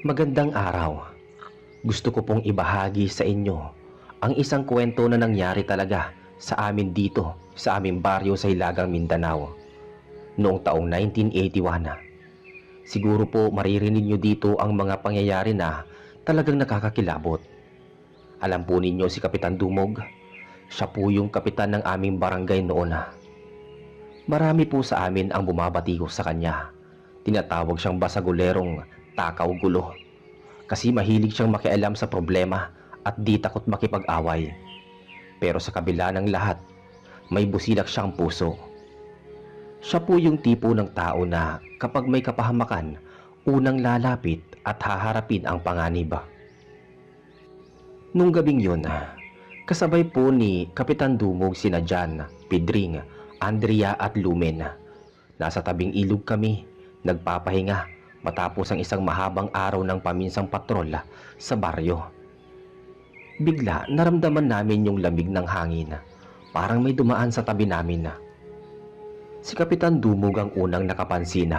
Magandang araw. Gusto ko pong ibahagi sa inyo ang isang kwento na nangyari talaga sa amin dito sa aming baryo sa Hilagang Mindanao noong taong 1981. Siguro po maririnig nyo dito ang mga pangyayari na talagang nakakakilabot. Alam po ninyo si Kapitan Dumog, siya po yung kapitan ng aming barangay noon. Marami po sa amin ang bumabatiko sa kanya. Tinatawag siyang basagulerong takaw gulo kasi mahilig siyang makialam sa problema at di takot makipag-away. Pero sa kabila ng lahat, may busilak siyang puso. Siya po yung tipo ng tao na kapag may kapahamakan, unang lalapit at haharapin ang panganib. Nung gabing yun, kasabay po ni Kapitan Dumog sina Jan, Pedring, Andrea at Lumen. Nasa tabing ilog kami, nagpapahinga matapos ang isang mahabang araw ng paminsang patrol sa baryo. Bigla naramdaman namin yung lamig ng hangin, parang may dumaan sa tabi namin. Si Kapitan Dumog ang unang nakapansin.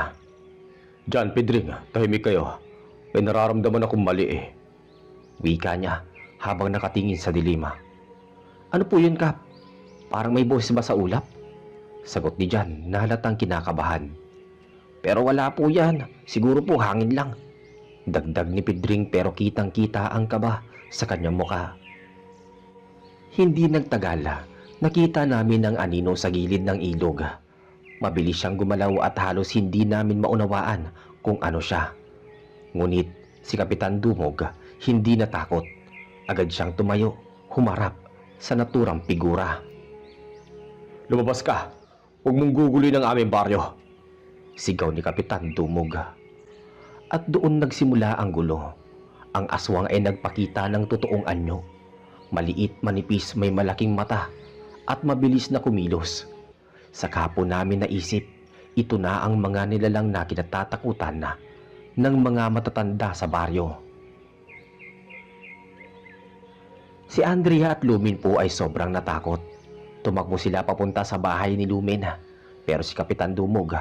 Jan, Pedring, tahimik kayo. May nararamdaman akong mali eh. Wika niya habang nakatingin sa dilima. Ano po yun, Kap? Parang may boses ba sa ulap? Sagot ni Jan na halatang kinakabahan. Pero wala po yan, siguro po hangin lang. Dagdag ni Pedring pero kitang kita ang kaba sa kanyang muka. Hindi nagtagal, nakita namin ang anino sa gilid ng ilog. Mabilis siyang gumalaw at halos hindi namin maunawaan kung ano siya. Ngunit si Kapitan Dumog hindi natakot. Agad siyang tumayo, humarap sa naturang figura. Lumabas ka! Huwag mong guguluhin ang aming baryo! Sigaw ni Kapitan Dumog. At doon nagsimula ang gulo. Ang aswang ay nagpakita ng totoong anyo. Maliit, manipis, may malaking mata at mabilis na kumilos. Saka po namin naisip, ito na ang mga nilalang na kinatatakutan na ng mga matatanda sa baryo. Si Andrea at Lumen po ay sobrang natakot. Tumakbo sila papunta sa bahay ni Lumen, pero si Kapitan Dumog,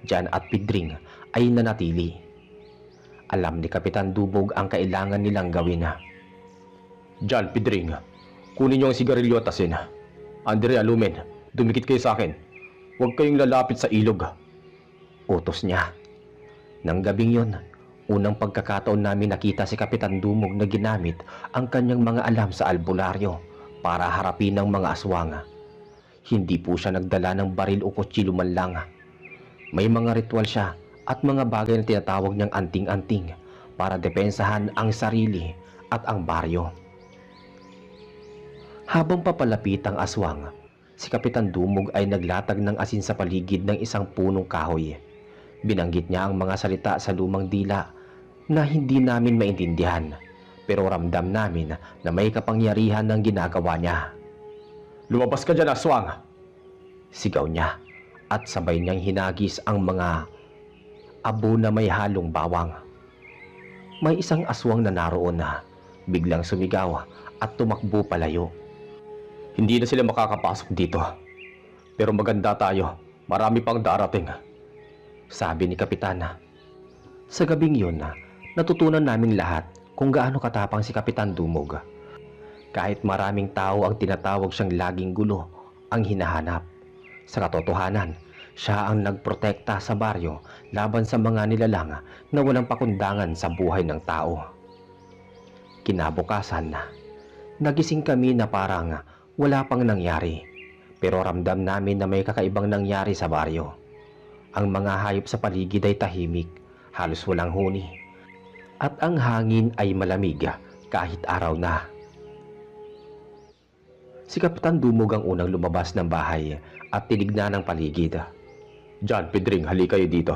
Jan at Pedring ay nanatili. Alam ni Kapitan Dumog ang kailangan nilang gawin. Jan, Pedring, kunin niyo ang sigarilyo at asin. Andrea, Lumen, dumikit kayo sa akin. Huwag kayong lalapit sa ilog. Utos niya. Nang gabing yun, unang pagkakataon namin nakita si Kapitan Dumog na ginamit ang kanyang mga alam sa albularyo para harapin ng mga aswang. Hindi po siya nagdala ng baril o kutsilyo man lang. May mga ritual siya at mga bagay na tinatawag niyang anting-anting para depensahan ang sarili at ang baryo. Habang papalapit ang aswang, si Kapitan Dumog ay naglatag ng asin sa paligid ng isang punong kahoy. Binanggit niya ang mga salita sa lumang dila na hindi namin maintindihan, pero ramdam namin na may kapangyarihan ng ginagawa niya. Lumabas ka dyan, aswang! Sigaw niya at sabay niyang hinagis ang mga abo na may halong bawang. May isang aswang na naroon na biglang sumigaw at tumakbo palayo. Hindi na sila makakapasok dito. Pero maganda tayo. Marami pang darating. Sabi ni Kapitan. Sa gabing yun, natutunan naming lahat kung gaano katapang si Kapitan Dumog. Kahit maraming tao ang tinatawag siyang laging gulo ang hinahanap. Sa katotohanan, siya ang nagprotekta sa baryo laban sa mga nilalang na walang pakundangan sa buhay ng tao. Kinabukasan, nagising kami na parang wala pang nangyari, pero ramdam namin na may kakaibang nangyari sa baryo. Ang mga hayop sa paligid ay tahimik, halos walang huni, at ang hangin ay malamig kahit araw na. Si Kapitan Dumog ang unang lumabas ng bahay at tinignan ang paligid. Jan, Pedring, halika kayo dito.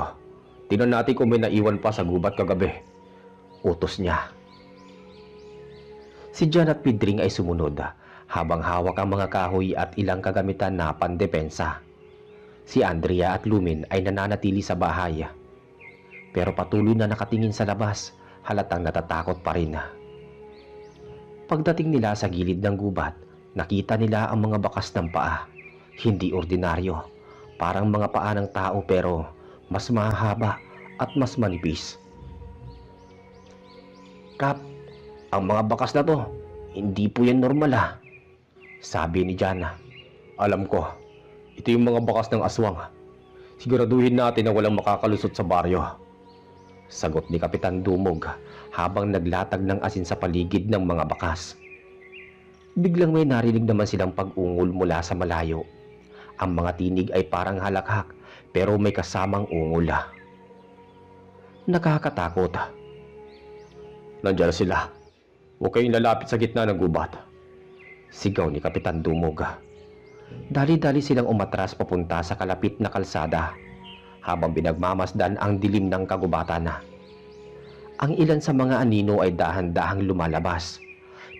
Tingnan natin kung may naiwan pa sa gubat kagabi. Utos niya. Si Jan at Pedring ay sumunod habang hawak ang mga kahoy at ilang kagamitan na pandepensa. Si Andrea at Lumen ay nananatili sa bahay. Pero patuloy na nakatingin sa labas, halatang natatakot pa rin. Pagdating nila sa gilid ng gubat, nakita nila ang mga bakas ng paa. Hindi ordinaryo, parang mga paa ng tao pero mas mahaba at mas manipis. Kap, ang mga bakas na to, hindi po yan normal ah. Sabi ni Jana. Alam ko, ito yung mga bakas ng aswang. Siguraduhin natin na walang makakalusot sa baryo. Sagot ni Kapitan Dumog habang naglatag ng asin sa paligid ng mga bakas. Biglang may narinig naman silang pag-ungol mula sa malayo. Ang mga tinig ay parang halakhak pero may kasamang ungol. Nakakatakot. Nandiyan sila. Huwag kayong lalapit sa gitna ng gubat. Sigaw ni Kapitan Dumog. Dali-dali silang umatras papunta sa kalapit na kalsada habang binagmamasdan ang dilim ng kagubatan. Ang ilan sa mga anino ay dahan-dahang lumalabas.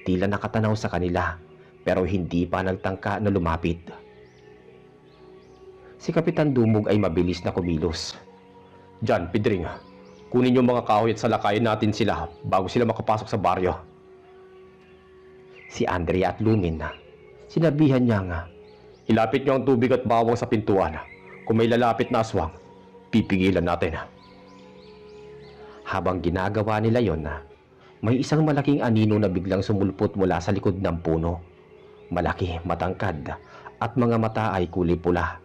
Tila nakatanaw sa kanila pero hindi pa nagtangka na lumapit. Si Kapitan Dumog ay mabilis na kumilos. Jan, Pidring, kunin yung mga kahoy at salakayin natin sila bago sila makapasok sa baryo. Si Andrea at Lumen, sinabihan niya nga, Ilapit niyo ang tubig at bawang sa pintuan. Kung may lalapit na aswang, pipigilan natin. Habang ginagawa nila yon, may isang malaking anino na biglang sumulpot mula sa likod ng puno. Malaki, matangkad, at mga mata ay kulay pula.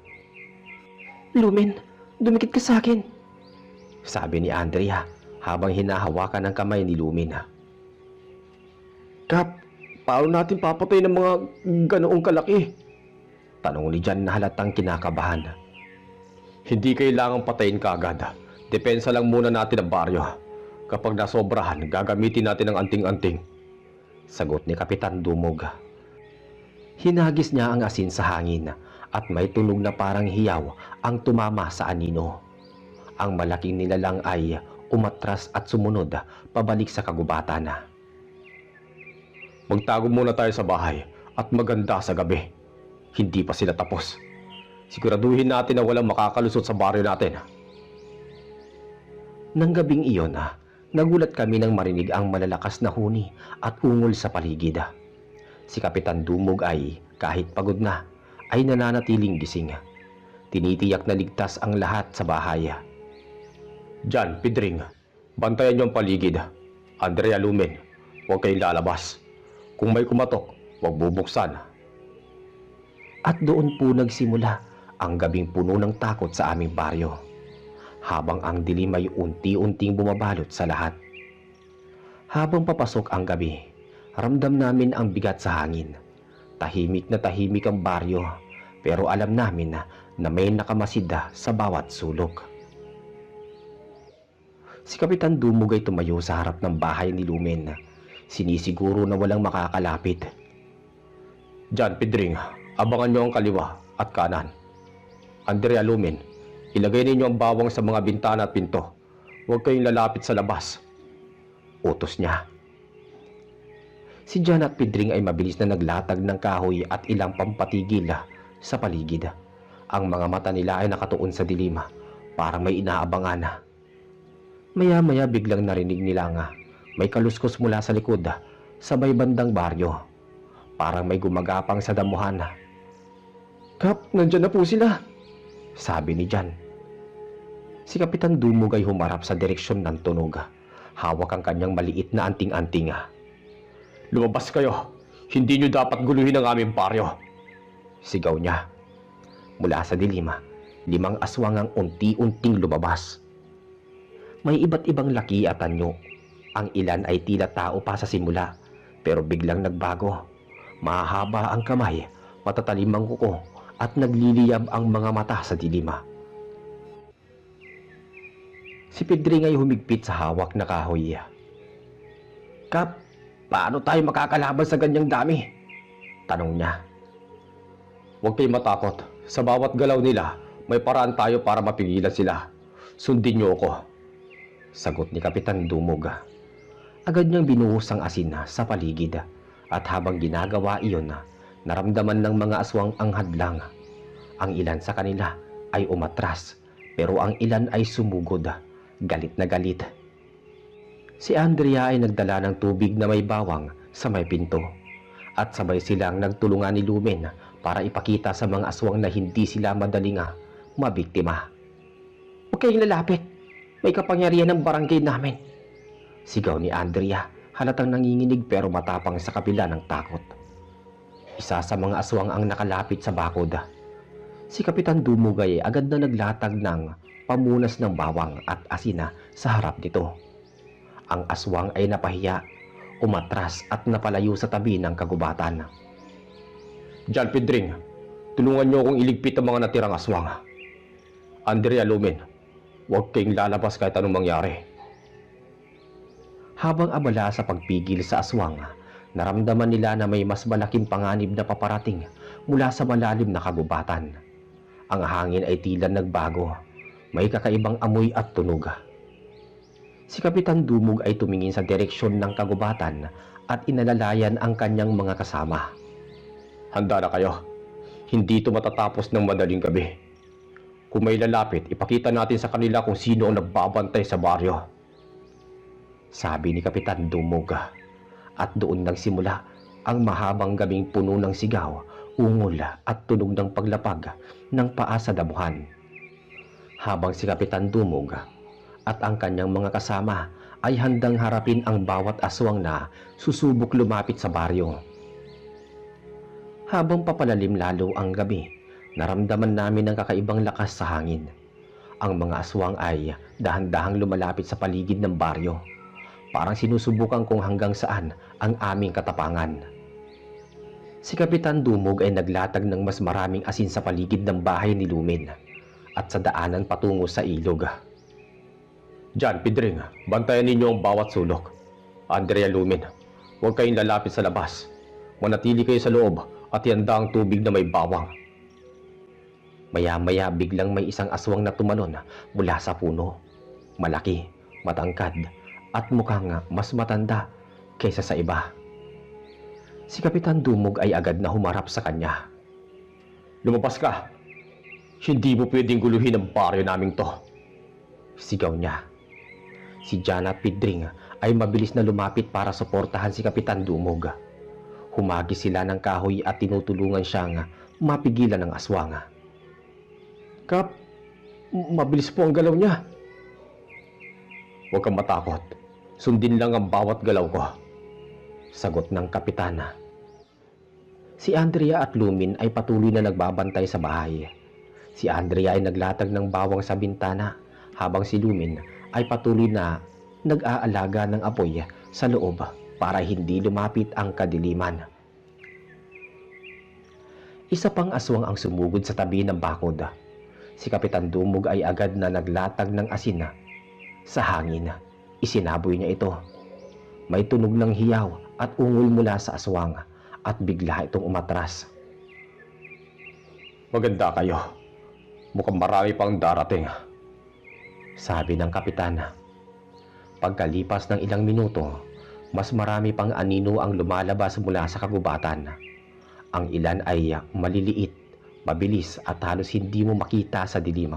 Lumen, dumikit ka sa akin, sabi ni Andrea habang hinahawakan ng kamay ni Lumen. Kap, paano natin papatay ng mga ganoong kalaki? Tanong ni Jan na halatang kinakabahan. Hindi kailangang patayin kaagad. Depensa lang muna natin ang baryo. Kapag nasobrahan, gagamitin natin ang anting-anting. Sagot ni Kapitan Dumog. Hinagis niya ang asin sa hangin at may tunog na parang hiyaw ang tumama sa anino. Ang malaking nilalang ay umatras at sumunod pabalik sa kagubatan. Magtago muna tayo sa bahay at maganda sa gabi. Hindi pa sila tapos. Siguraduhin natin na walang makakalusot sa baryo natin. Nang gabing iyon, nagulat kami nang marinig ang malalakas na huni at ungol sa paligid. Si Kapitan Dumog ay, kahit pagod na, ay nananatiling gising. Tinitiyak na ligtas ang lahat sa bahay. Jan, Pidring, bantayan niyo ang paligid. Andrea, Lumen, huwag kayong lalabas. Kung may kumatok, huwag bubuksan. At doon po nagsimula ang gabing puno ng takot sa aming baryo. Habang ang dilim ay unti-unting bumabalot sa lahat. Habang papasok ang gabi, ramdam namin ang bigat sa hangin. Tahimik na tahimik ang baryo, pero alam namin na may nakamasid sa bawat sulok. Si Kapitan Dumog ay tumayo sa harap ng bahay ni Lumen. Sinisiguro na walang makakalapit. Jan, Pidring, abangan niyo ang kaliwa at kanan. Andrea, Lumen, ilagay ninyo ang bawang sa mga bintana at pinto. Huwag kayong lalapit sa labas. Utos niya. Si Jan at Pidring ay mabilis na naglatag ng kahoy at ilang pampatigil sa paligid. Ang mga mata nila ay nakatuon sa dilim, parang may inaabangan. Maya-maya biglang narinig nila nga may kaluskos mula sa likod sa may bandang baryo. Parang may gumagapang sa damuhan. Kap, nandyan na po sila, sabi ni Jan. Si Kapitan Dumog ay humarap sa direksyon ng tunog. Hawak ang kanyang maliit na anting-anting. Lumabas kayo. Hindi nyo dapat guluhin ang aming baryo. Sigaw niya. Mula sa dilim, 5 aswang ang unti-unting lumabas. May iba't ibang laki at anyo. Ang ilan ay tila tao pa sa simula, pero biglang nagbago. Mahaba ang kamay, matatalim ang kuko, at nagliliyab ang mga mata sa dilim. Si Pidring ay humigpit sa hawak na kahoy. Kap, paano tayo makakalaban sa ganyang dami? Tanong niya. Huwag kayong matakot. Sa bawat galaw nila, may paraan tayo para mapigilan sila. Sundin niyo ako. Sagot ni Kapitan Dumog. Agad niyang binuhos ang asin sa paligid at habang ginagawa iyon, naramdaman ng mga aswang ang hadlang. Ang ilan sa kanila ay umatras pero ang ilan ay sumugod, galit na galit. Si Andrea ay nagdala ng tubig na may bawang sa may pinto at sabay silang nagtulungan ni Lumen para ipakita sa mga aswang na hindi sila madaling mabiktima. Huwag kayong lalapit, may kapangyarihan ng barangay namin, sigaw ni Andrea Halatang nanginginig pero matapang sa kabila ng takot. Isa sa mga aswang ang nakalapit sa bakod. Si Kapitan Dumog ay agad na naglatag ng pamunas ng bawang at asina sa harap nito. Ang aswang ay napahiya, umatras at napalayo sa tabi ng kagubatan. John Pedring, tulungan niyo akong iligpit ang mga natirang aswang. Andrea Lumen, huwag kayong lalabas kahit anong mangyari. Habang abala sa pagpigil sa aswang, naramdaman nila na may mas malaking panganib na paparating mula sa malalim na kagubatan. Ang hangin ay tila nagbago, may kakaibang amoy at tunog. Si Kapitan Dumog ay tumingin sa direksyon ng kagubatan at inalalayan ang kanyang mga kasama. Handa na kayo. Hindi ito matatapos ng madaling gabi. Kung may lalapit, ipakita natin sa kanila kung sino ang nagbabantay sa baryo. Sabi ni Kapitan Dumog. At doon nagsimula ang mahabang gabing puno ng sigaw, ungol at tunog ng paglapag ng paa sa damuhan. Habang si Kapitan Dumog at ang kanyang mga kasama ay handang harapin ang bawat aswang na susubok lumapit sa baryo. Habang papalalim lalo ang gabi, naramdaman namin ang kakaibang lakas sa hangin. Ang mga aswang ay dahan-dahang lumalapit sa paligid ng baryo. Parang sinusubukan kung hanggang saan ang aming katapangan. Si Kapitan Dumog ay naglatag ng mas maraming asin sa paligid ng bahay ni Lumen at sa daanan patungo sa ilog. John Pedring, bantayan ninyo ang bawat sulok. Andrea Lumen, huwag kayong lalapit sa labas. Manatili kayo sa loob at ihanda ang tubig na may bawang. Maya-maya biglang may isang aswang na tumalon mula sa puno. Malaki, matangkad, at mukhang mas matanda kaysa sa iba. Si Kapitan Dumog ay agad na humarap sa kanya. Lumabas ka! Hindi mo pwedeng guluhin ang baryo naming to. Sigaw niya. Si Jana at Pedring ay mabilis na lumapit para suportahan si Kapitan Dumog. Humagi sila ng kahoy at tinutulungan siyang mapigilan ng aswang. Kap, mabilis po ang galaw niya. Huwag kang matakot. Sundin lang ang bawat galaw ko. Sagot ng kapitana. Si Andrea at Lumin ay patuloy na nagbabantay sa bahay. Si Andrea ay naglatag ng bawang sa bintana habang si Lumin ay patuloy na nag-aalaga ng apoy sa loob para hindi lumapit ang kadiliman. Isa pang aswang ang sumugod sa tabi ng bakod. Si Kapitan Dumog ay agad na naglatag ng asin sa hangin. Isinaboy niya ito. May tunog ng hiyaw at ungol mula sa aswang at bigla itong umatras. Maganda kayo. Mukhang marami pang darating. Sabi ng kapitana. Pagkalipas ng ilang minuto, mas marami pang anino ang lumalabas mula sa kagubatan. Ang ilan ay maliliit, mabilis at halos hindi mo makita sa dilim.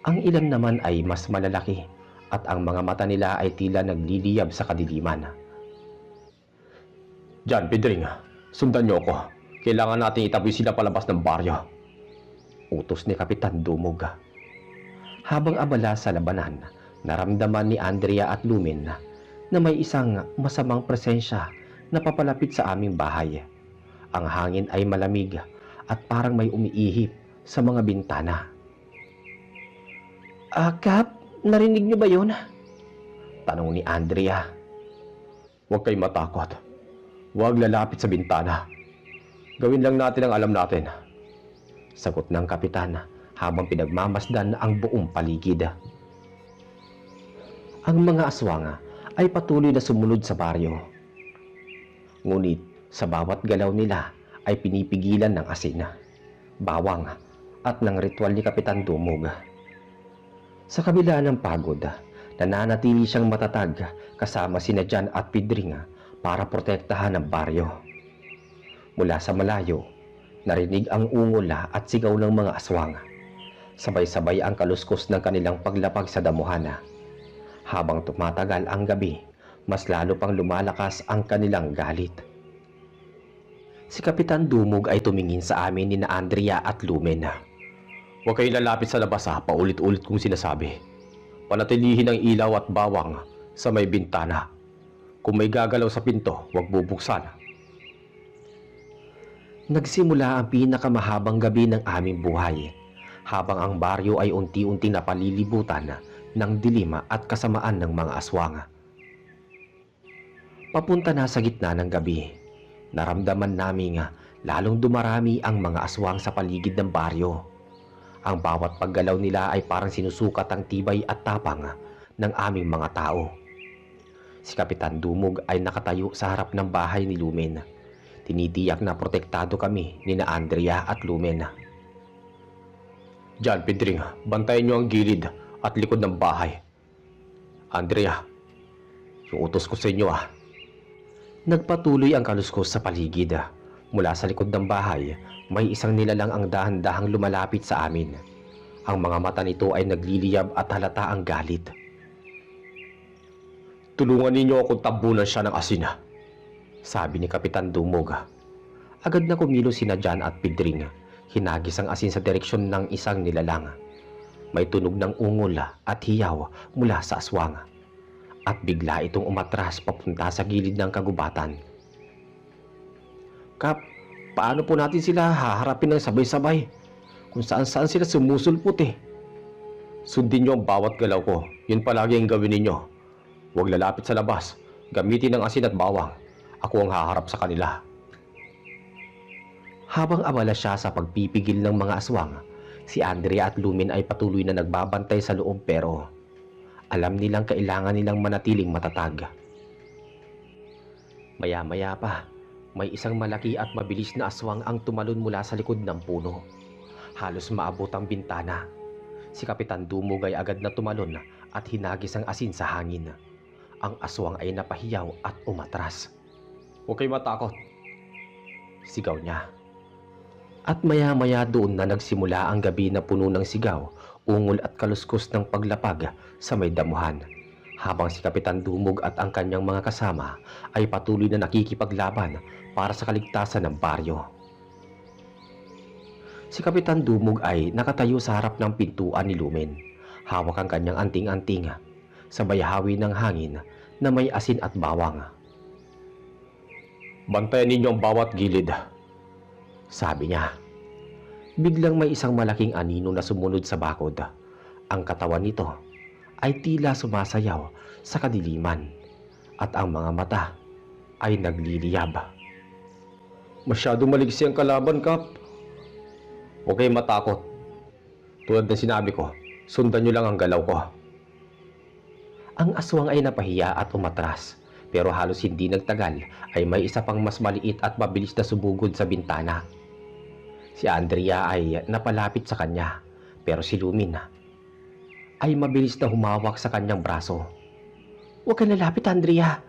Ang ilan naman ay mas malalaki at ang mga mata nila ay tila nagliliyab sa kadiliman. John Pedring, sundan niyo ako. Kailangan natin itaboy sila palabas ng baryo. Utos ni Kapitan Dumog. Habang abala sa labanan, naramdaman ni Andrea at Lumen na may isang masamang presensya na papalapit sa aming bahay. Ang hangin ay malamig at parang may umiihip sa mga bintana. Kap, narinig niyo ba yun? Tanong ni Andrea. Huwag kayong matakot. Huwag lalapit sa bintana. Gawin lang natin ang alam natin. Sagot ng kapitan habang pinagmamasdan ang buong paligid. Ang mga aswang ay patuloy na sumunod sa baryo. Ngunit sa bawat galaw nila ay pinipigilan ng asin, bawang at ng ritual ni Kapitan Dumog. Sa kabila ng pagod, nananatili siyang matatag kasama sina Jan at Pedring para protektahan ang baryo. Mula sa malayo, narinig ang ungol at sigaw ng mga aswang. Sabay-sabay ang kaluskos ng kanilang paglapag sa damuhan. Habang tumatagal ang gabi, mas lalo pang lumalakas ang kanilang galit. Si Kapitan Dumog ay tumingin sa amin ni na Andrea at Lumen. Huwag kayong lalapit sa labas ha, paulit-ulit kong sinasabi. Panatilihin ang ilaw at bawang sa may bintana. Kung may gagalaw sa pinto, huwag bubuksan. Nagsimula ang pinakamahabang gabi ng aming buhay, habang ang baryo ay unti-unting napalilibutan ng dilim at kasamaan ng mga aswang. Papunta na sa gitna ng gabi, naramdaman namin lalong dumarami ang mga aswang sa paligid ng baryo. Ang bawat paggalaw nila ay parang sinusukat ang tibay at tapang ng aming mga tao. Si Kapitan Dumog ay nakatayo sa harap ng bahay ni Lumen. Tinitiyak na protektado kami ni na Andrea at Lumen. John Pedring, bantayan niyo ang gilid at likod ng bahay. Andrea, yung utos ko sa inyo Nagpatuloy ang kaluskos sa paligid. Mula sa likod ng bahay, may isang nilalang ang dahan-dahang lumalapit sa amin. Ang mga mata nito ay nagliliyab at halata ang galit. Tulungan ninyo akong tabunan siya ng asin. Sabi ni Kapitan Dumog. Agad na kumilos sina John at Pedring. Hinagis ang asin sa direksyon ng isang nilalang. May tunog ng ungol at hiyaw mula sa aswang. At bigla itong umatras papunta sa gilid ng kagubatan. Kap, paano po natin sila haharapin ng sabay-sabay? Kung saan-saan sila sumusulpot eh. Sundin niyo ang bawat galaw ko. Yun palagi ang gawin ninyo. Huwag lalapit sa labas. Gamitin ang asin at bawang. Ako ang haharap sa kanila. Habang abala siya sa pagpipigil ng mga aswang, si Andrea at Lumen ay patuloy na nagbabantay sa loob pero alam nilang kailangan nilang manatiling matatag. Maya-maya pa, may isang malaki at mabilis na aswang ang tumalon mula sa likod ng puno. Halos maabot ang bintana. Si Kapitan Dumog ay agad na tumalon at hinagis ang asin sa hangin. Ang aswang ay napahiyaw at umatras. Huwag kayo matakot. Sigaw niya. At maya-maya doon na nagsimula ang gabi na puno ng sigaw, ungol at kaluskos ng paglapag sa may damuhan. Habang si Kapitan Dumog at ang kanyang mga kasama ay patuloy na nakikipaglaban para sa kaligtasan ng baryo. Si Kapitan Dumog ay nakatayo sa harap ng pintuan ni Lumen. Hawak ang kanyang anting-anting, sabay hawi ng hangin na may asin at bawang. Bantayan ninyo ang bawat gilid. Sabi niya. Biglang may isang malaking anino na sumunod sa bakod. Ang katawan nito ay tila sumasayaw sa kadiliman at ang mga mata ay nagliliyab. Masyado maligsi ang kalaban, Kap. Huwag kayong matakot. Tulad ng sinabi ko, sundan nyo lang ang galaw ko. Ang aswang ay napahiya at umatras, pero halos hindi nagtagal ay may isa pang mas maliit at mabilis na sumugod sa bintana. Si Andrea ay napalapit sa kanya, pero si Lumen ay mabilis na humawak sa kanyang braso. Huwag ka lalapit, Andrea.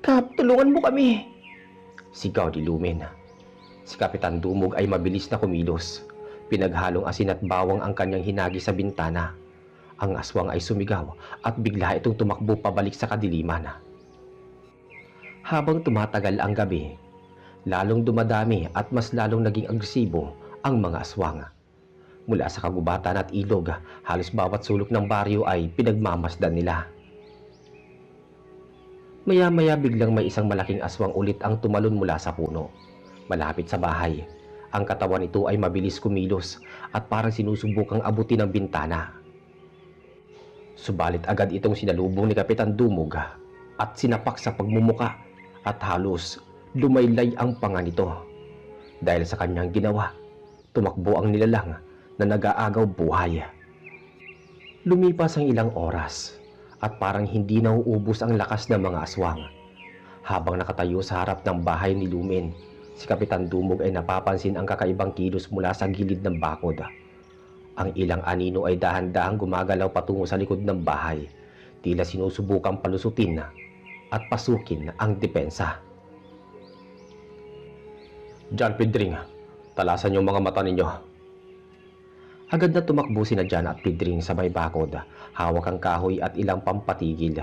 Kap, tulungan mo kami. Sigaw ni Lumen. Si Kapitan Dumog ay mabilis na kumilos. Pinaghalong asin at bawang ang kanyang hinagi sa bintana. Ang aswang ay sumigaw at bigla itong tumakbo pabalik sa kadiliman. Habang tumatagal ang gabi, lalong dumadami at mas lalong naging agresibo ang mga aswang. Mula sa kagubatan at ilog, halos bawat sulok ng baryo ay pinagmamasdan nila. Maya-maya biglang may isang malaking aswang ulit ang tumalon mula sa puno. Malapit sa bahay, ang katawan nito ay mabilis kumilos at parang sinusubukang abutin ang bintana. Subalit agad itong sinalubong ni Kapitan Dumog at sinapak sa pagmumuka at halos lumaylay ang panga nito. Dahil sa kanyang ginawa, tumakbo ang nilalang na nag-aagaw buhay. Lumipas ang ilang oras at parang hindi nauubos ang lakas ng mga aswang. Habang nakatayo sa harap ng bahay ni Lumen, si Kapitan Dumog ay napapansin ang kakaibang kilos mula sa gilid ng bakod. Ang ilang anino ay dahan-dahang gumagalaw patungo sa likod ng bahay, tila sinusubukang palusutin at pasukin ang depensa. John Pedring, talasan yung mga mata ninyo. Agad na tumakbo sina John at Pedring sa may bakod, hawak ang kahoy at ilang pampatigil.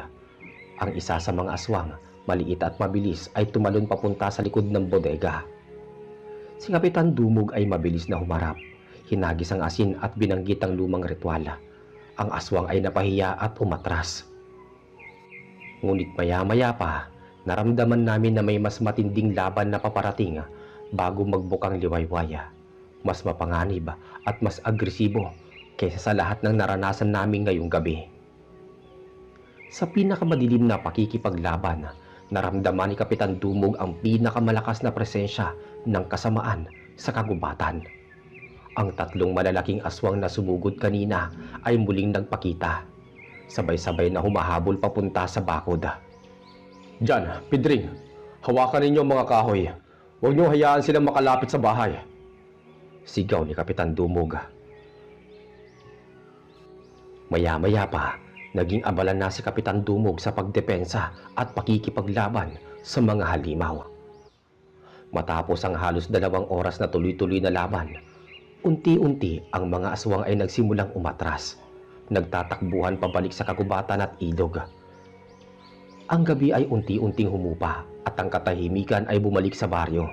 Ang isa sa mga aswang, maliit at mabilis, ay tumalon papunta sa likod ng bodega. Si Kapitan Dumog ay mabilis na humarap. Hinagis ang asin at binanggit ang lumang ritual. Ang aswang ay napahiya at umatras. Ngunit maya-maya pa, Naramdaman namin na may mas matinding laban na paparating bago magbukang liwaywaya. Mas mapanganib at mas agresibo kaysa sa lahat ng naranasan namin ngayong gabi. Sa pinakamadilim na pakikipaglaban, naramdaman ni Kapitan Dumog ang pinakamalakas na presensya ng kasamaan sa kagubatan. Ang tatlong malalaking aswang na sumugod kanina ay muling nagpakita. Sabay-sabay na humahabol papunta sa bakod. Jan, Pedring, hawakan ninyo ang mga kahoy. Huwag niyong hayaan silang makalapit sa bahay. Sigaw ni Kapitan Dumog. Maya-maya pa, naging abala na si Kapitan Dumog sa pagdepensa at pakikipaglaban sa mga halimaw. Matapos ang halos 2 oras na tuloy-tuloy na laban, unti-unti ang mga aswang ay nagsimulang umatras, nagtatakbuhan pabalik sa kagubatan at ilog. Ang gabi ay unti-unting humupa at ang katahimikan ay bumalik sa baryo.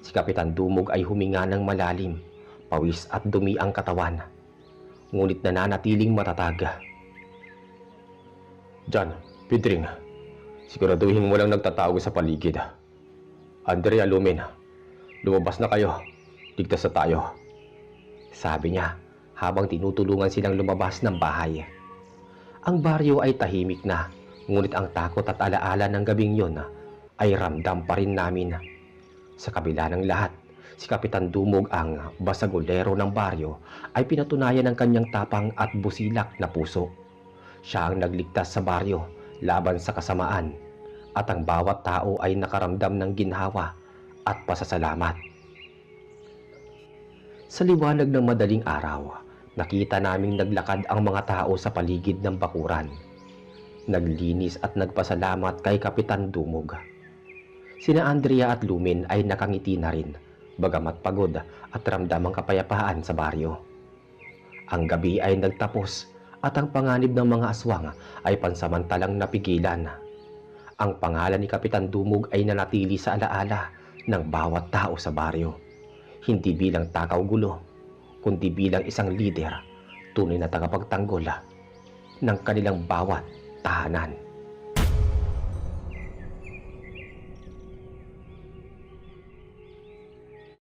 Si Kapitan Dumog ay huminga ng malalim, pawis at dumi ang katawan, ngunit nananatiling matatag. Jan, Pedring, siguraduhin mo lang nagtatago sa paligid. Andrea, Lumen, lumabas na kayo. Ligtas na tayo. Sabi niya habang tinutulungan silang lumabas ng bahay. Ang baryo ay tahimik na, ngunit ang takot at alaala ng gabing yon ay ramdam pa rin namin. Sa kabila ng lahat, si Kapitan Dumog, ang basagolero ng baryo, ay pinatunayan ng kanyang tapang at busilak na puso. Siya ang nagligtas sa baryo laban sa kasamaan, at ang bawat tao ay nakaramdam ng ginhawa at pasasalamat. Sa liwanag ng madaling araw, nakita naming naglakad ang mga tao sa paligid ng bakuran. Naglinis at nagpasalamat kay Kapitan Dumog. Sina Andrea at Lumen ay nakangiti na rin, bagamat pagod at ramdam ang kapayapaan sa baryo. Ang gabi ay nagtapos at ang panganib ng mga aswang ay pansamantalang napigilan. Ang pangalan ni Kapitan Dumog ay nanatili sa alaala ng bawat tao sa baryo. Hindi bilang takaw gulo, kundi bilang isang lider, tunay na tagapagtanggol ng kanilang bawat tahanan.